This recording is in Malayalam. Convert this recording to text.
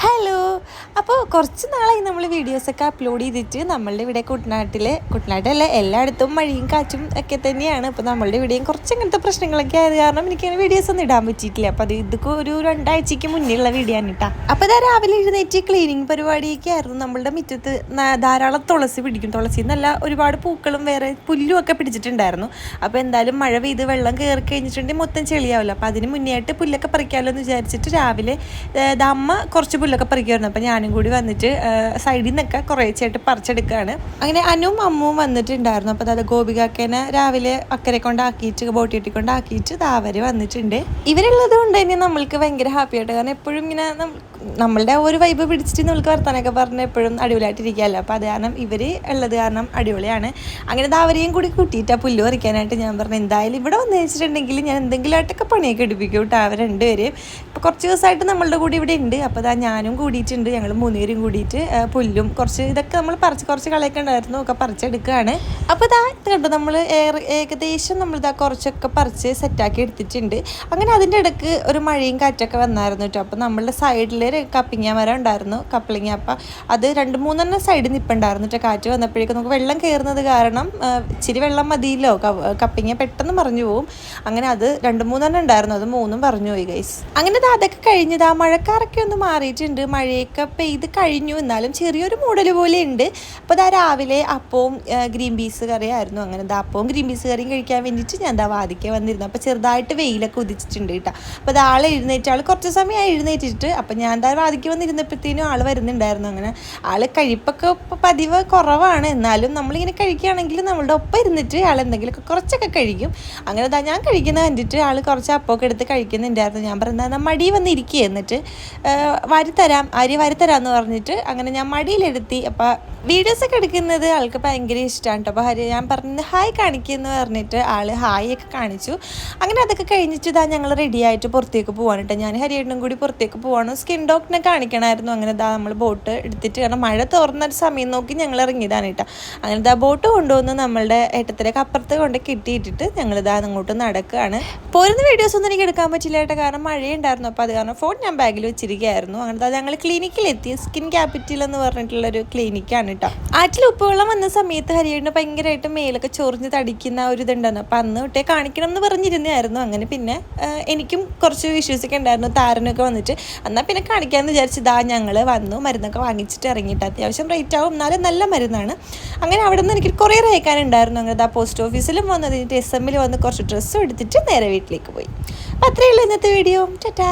ഹലോ. അപ്പോൾ കുറച്ച് നാളായി നമ്മൾ വീഡിയോസൊക്കെ അപ്ലോഡ് ചെയ്തിട്ട് നമ്മളുടെ ഇവിടെ കുട്ടനാട്ടിലല്ല എല്ലായിടത്തും മഴയും കാറ്റും ഒക്കെ തന്നെയാണ്. അപ്പോൾ നമ്മളുടെ ഇവിടെയും കുറച്ച് അങ്ങനത്തെ പ്രശ്നങ്ങളൊക്കെ ആയത് കാരണം എനിക്ക് വീഡിയോസ് ഒന്നും ഇടാൻ പറ്റിയിട്ടില്ല. അപ്പോൾ ഇതൊക്കെ ഒരു 2 ആഴ്ചയ്ക്ക് മുന്നേയുള്ള വീഡിയോ ആണ് കേട്ടോ. അപ്പോൾ ഇതാ രാവിലെ എഴുന്നേറ്റ് ക്ലീനിങ് പരിപാടിയൊക്കെ ആയിരുന്നു. നമ്മളുടെ മുറ്റത്ത് ധാരാളം തുളസി പിടിക്കും. തുളസി എന്നല്ല, ഒരുപാട് പൂക്കളും വേറെ പുല്ലും ഒക്കെ പിടിച്ചിട്ടുണ്ടായിരുന്നു. അപ്പോൾ എന്തായാലും മഴ പെയ്ത് വെള്ളം കയറി കഴിഞ്ഞിട്ടുണ്ടെങ്കിൽ മൊത്തം ചെളിയാവില്ല. അപ്പോൾ അതിന് മുന്നേ ആയിട്ട് പുല്ലൊക്കെ പറിക്കാമല്ലോ എന്ന് വിചാരിച്ചിട്ട് രാവിലെ അമ്മ കുറച്ച് പുല്ലൊക്കെ പറിക്കുമായിരുന്നു. അപ്പോൾ ഞാനും കൂടി വന്നിട്ട് സൈഡിൽ നിന്നൊക്കെ കുറേശ്ശായിട്ട് പറിച്ചെടുക്കുകയാണ്. അങ്ങനെ അനുവും അമ്മുവും വന്നിട്ടുണ്ടായിരുന്നു. അപ്പോൾ അതായത് ഗോപികാക്കേനെ രാവിലെ അക്കരെ കൊണ്ടാക്കിയിട്ട് ബോട്ട് കെട്ടി കൊണ്ടാക്കിയിട്ട് അവർ വന്നിട്ടുണ്ട്. ഇവരുള്ളത് കൊണ്ട് തന്നെ നമ്മൾക്ക് ഭയങ്കര ഹാപ്പി ആയിട്ട്, കാരണം എപ്പോഴും ഇങ്ങനെ നമ്മളുടെ ഒരു വൈബ് പിടിച്ചിട്ട് നമ്മൾക്ക് വർത്താനൊക്കെ പറഞ്ഞ് എപ്പോഴും അടിപൊളിയായിട്ടിരിക്കുകയല്ലോ. അപ്പോൾ അത് കാരണം ഇവർ ഉള്ളത് കാരണം അടിപൊളിയാണ്. അങ്ങനെ അവരെയും കൂടി കൂട്ടിയിട്ട് ആ പുല്ല് പറിക്കാനായിട്ട് ഞാൻ പറഞ്ഞു എന്തായാലും ഇവിടെ വന്നു വെച്ചിട്ടുണ്ടെങ്കിൽ ഞാൻ എന്തെങ്കിലുമായിട്ടൊക്കെ പണിയൊക്കെ എടുപ്പിക്കും കേട്ടോ. അവർ രണ്ടുപേരെയും ഇപ്പോൾ കുറച്ച് ദിവസമായിട്ട് നമ്മളുടെ കൂടി ഇവിടെ ഉണ്ട്. അപ്പോൾ ഞാനും കൂടിയിട്ടുണ്ട്. ഞങ്ങൾ 3 പേരും കൂടിയിട്ട് പുല്ലും കുറച്ച് ഇതൊക്കെ നമ്മൾ കുറച്ച് കളയൊക്കെ ഉണ്ടായിരുന്നു ഒക്കെ പറിച്ചെടുക്കുകയാണ്. അപ്പോൾ ഇത് കണ്ടു, നമ്മൾ ഏകദേശം നമ്മളിതാ കുറച്ചൊക്കെ പറിച്ച് സെറ്റാക്കി എടുത്തിട്ടുണ്ട്. അങ്ങനെ അതിൻ്റെ ഇടയ്ക്ക് ഒരു മഴയും കാറ്റൊക്കെ വന്നായിരുന്നു കേട്ടോ. അപ്പോൾ നമ്മളുടെ സൈഡിൽ കപ്പിങ്ങ മരം ഉണ്ടായിരുന്നു, കപ്ലിങ്ങ. അപ്പം അത് 2-3 സൈഡിൽ നിൽപ്പുണ്ടായിരുന്നു കേട്ടോ. കാറ്റ് വന്നപ്പോഴേക്കും നമുക്ക് വെള്ളം കയറുന്നത് കാരണം ഇച്ചിരി വെള്ളം മതിയല്ലോ, കപ്പിങ്ങ പെട്ടെന്ന് പറഞ്ഞു പോവും. അങ്ങനെ അത് 2-3 ഉണ്ടായിരുന്നു, അത് 3 പറഞ്ഞു പോയി ഗൈസ്. അങ്ങനെ അതൊക്കെ കഴിഞ്ഞത് ആ മഴക്കാറൊക്കെ ഒന്ന് മാറിയിട്ടുണ്ട്. മഴയൊക്കെ പെയ്ത് കഴിഞ്ഞു, എന്നാലും ചെറിയൊരു മൂടൽ പോലെ ഉണ്ട്. അപ്പോൾ രാവിലെ അപ്പവും ഗ്രീൻ പീസ് കറിയായിരുന്നു. അങ്ങനെ അപ്പവും ഗ്രീൻ പീസ് കറിയും കഴിക്കാൻ വേണ്ടിയിട്ട് ഞാൻ വാതിക്കെ വന്നിരുന്നു. അപ്പോൾ ചെറുതായിട്ട് വെയിലൊക്കെ ഉദിച്ചിട്ടുണ്ട് കേട്ടോ. അപ്പോൾ ആൾ എഴുന്നേറ്റ്, ആൾ കുറച്ച് സമയമായി എഴുന്നേറ്റിട്ട്. അപ്പം ഞാൻ വാതിക്ക് വന്നിരുന്നപ്പോഴത്തേനും ആൾ വരുന്നുണ്ടായിരുന്നു. അങ്ങനെ ആൾ കഴിപ്പൊക്കെ പതിവ് കുറവാണ്, എന്നാലും നമ്മളിങ്ങനെ കഴിക്കുകയാണെങ്കിൽ നമ്മളുടെ ഒപ്പം ഇരുന്നിട്ട് ആൾ എന്തെങ്കിലുമൊക്കെ കുറച്ചൊക്കെ കഴിക്കും. അങ്ങനെ ഞാൻ കഴിക്കുന്നത് കണ്ടിട്ട് ആൾ കുറച്ച് അപ്പമൊക്കെ എടുത്ത് കഴിക്കുന്നുണ്ടായിരുന്നു. ഞാൻ പറഞ്ഞാൽ മടി വന്നിരിക്കുക, എന്നിട്ട് അരി വാരിത്തരാമെന്ന് പറഞ്ഞിട്ട് അങ്ങനെ ഞാൻ മടിയിലെടുത്തി. അപ്പോൾ വീഡിയോസൊക്കെ എടുക്കുന്നത് ആൾക്ക് ഭയങ്കര ഇഷ്ടമാണ് കേട്ടോ. അപ്പോൾ ഞാൻ പറഞ്ഞത് ഹായ് കാണിക്കുമെന്ന് പറഞ്ഞിട്ട് ആൾ ഹായ് ഒക്കെ കാണിച്ചു. അങ്ങനെ അതൊക്കെ കഴിഞ്ഞിട്ട് ഞങ്ങൾ റെഡിയായിട്ട് പുറത്തേക്ക് പോവാണ് കേട്ടോ. ഞാൻ ഹരിയേട്ടനും കൂടി പുറത്തേക്ക് പോവാണ്. സ്കിൻ ഡോക്ടറിനെ കാണിക്കണമായിരുന്നു. അങ്ങനെ നമ്മൾ ബോട്ട് എടുത്തിട്ട്, കാരണം മഴ തുറന്നൊരു സമയം നോക്കി ഞങ്ങൾ ഇറങ്ങിയതാണ് കേട്ടോ. അങ്ങനെ ബോട്ട് കൊണ്ടുവന്ന് നമ്മളുടെ ഏട്ടത്തിലേക്ക് അപ്പുറത്ത് കൊണ്ട് കിട്ടിയിട്ടിട്ട് ഞങ്ങൾ അങ്ങോട്ട് നടക്കുകയാണ്. പോരുന്ന വീഡിയോസ് ഒന്നും എനിക്ക് എടുക്കാൻ പറ്റില്ല കേട്ടോ, കാരണം മഴയുണ്ടായിരുന്നു. അപ്പോൾ അത് കാരണം ഫോൺ ഞാൻ ബാഗിൽ വെച്ചിരിക്കുകയായിരുന്നു. അങ്ങനെ ഞങ്ങൾ ക്ലിനിക്കിലെത്തി. സ്കിൻ ക്യാപിറ്റൽ എന്ന് പറഞ്ഞിട്ടുള്ളൊരു ക്ലിനിക്കാണ് കേട്ടോ. ആറ്റിൽ ഉപ്പുവെള്ളം വന്ന സമയത്ത് ഹരിയേട്ടന് ഭയങ്കരമായിട്ട് മേലൊക്കെ ചൊറിഞ്ഞ് തടിക്കുന്ന ഒരു ഇതുണ്ടായിരുന്നു. അപ്പം അന്ന് തൊട്ടേ കാണിക്കണം എന്ന് പറഞ്ഞിരുന്നായിരുന്നു. അങ്ങനെ പിന്നെ എനിക്കും കുറച്ച് ഇഷ്യൂസൊക്കെ ഉണ്ടായിരുന്നു, താരനൊക്കെ വന്നിട്ട്. എന്നാൽ പിന്നെ കാണിക്കാമെന്ന് വിചാരിച്ച് ഞങ്ങൾ വന്നു, മരുന്നൊക്കെ വാങ്ങിച്ചിട്ട് ഇറങ്ങിയിട്ട്. അത്യാവശ്യം റേറ്റ് ആവും, എന്നാലും നല്ല മരുന്നാണ്. അങ്ങനെ അവിടെ നിന്ന് എനിക്ക് കുറേ അയക്കാനുണ്ടായിരുന്നു. അങ്ങനെ പോസ്റ്റ് ഓഫീസിലും വന്ന് കഴിഞ്ഞിട്ട് SM വന്ന് കുറച്ച് ഡ്രസ്സും എടുത്തിട്ട് നേരെ വീട്ടിലേക്ക് പോയി. അപ്പോൾ അത്രയേ ഉള്ളൂ ഇന്നത്തെ വീഡിയോ. ടാറ്റാ.